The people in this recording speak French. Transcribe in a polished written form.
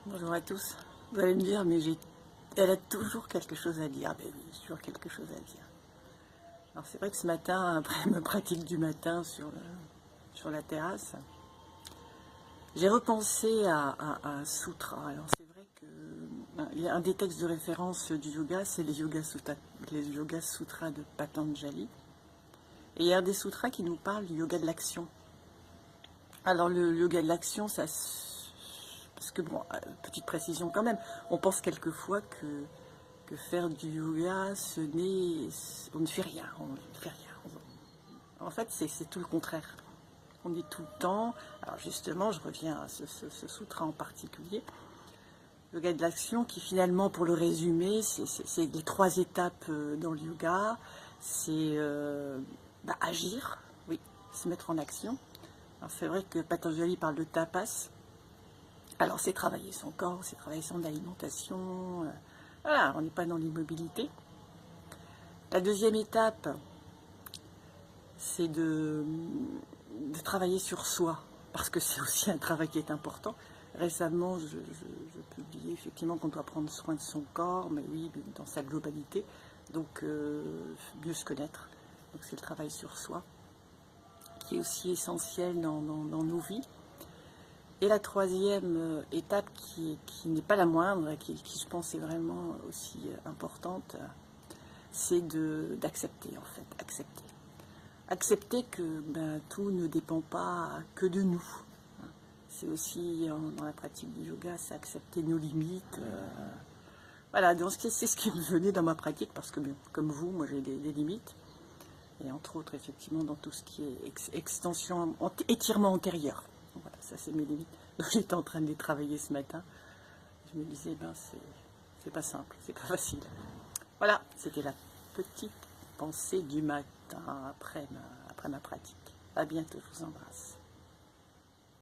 Bonjour à tous. Vous allez me dire, mais elle a toujours quelque chose à dire. Ben oui, toujours quelque chose à dire. Alors c'est vrai que ce matin, après ma pratique du matin sur la terrasse, j'ai repensé à un sutra. Alors c'est vrai que il y a un des textes de référence du yoga, c'est les Yoga Sutras de Patanjali. Et il y a un des sutras qui nous parle du yoga de l'action. Alors le yoga de l'action, parce que bon, petite précision quand même, on pense quelquefois que faire du yoga, on ne fait rien, on ne fait rien. En fait, c'est tout le contraire. On dit tout le temps, alors justement, je reviens à ce sutra en particulier, le yoga de l'action qui finalement, pour le résumer, c'est les 3 étapes dans le yoga, c'est agir, oui, se mettre en action. Alors c'est vrai que Patanjali parle de tapas. Alors c'est travailler son corps, c'est travailler son alimentation. Voilà, on n'est pas dans l'immobilité. La deuxième étape, c'est de travailler sur soi, parce que c'est aussi un travail qui est important. Récemment, je publiais effectivement qu'on doit prendre soin de son corps, mais oui, dans sa globalité. Donc, mieux se connaître. Donc, c'est le travail sur soi, qui est aussi essentiel dans nos vies. Et la troisième étape, qui n'est pas la moindre, qui je pense est vraiment aussi importante, c'est d'accepter, en fait, accepter. Accepter que tout ne dépend pas que de nous. C'est aussi, dans la pratique du yoga, c'est accepter nos limites. Voilà, donc c'est ce qui me venait dans ma pratique, parce que, comme vous, moi j'ai des limites. Et entre autres, effectivement, dans tout ce qui est extension, étirement antérieur. Donc voilà, ça c'est mes limites. Donc j'étais en train de les travailler ce matin. Je me disais, c'est pas simple, c'est pas facile. Voilà, c'était la petite pensée du matin après ma pratique. À bientôt, je vous embrasse.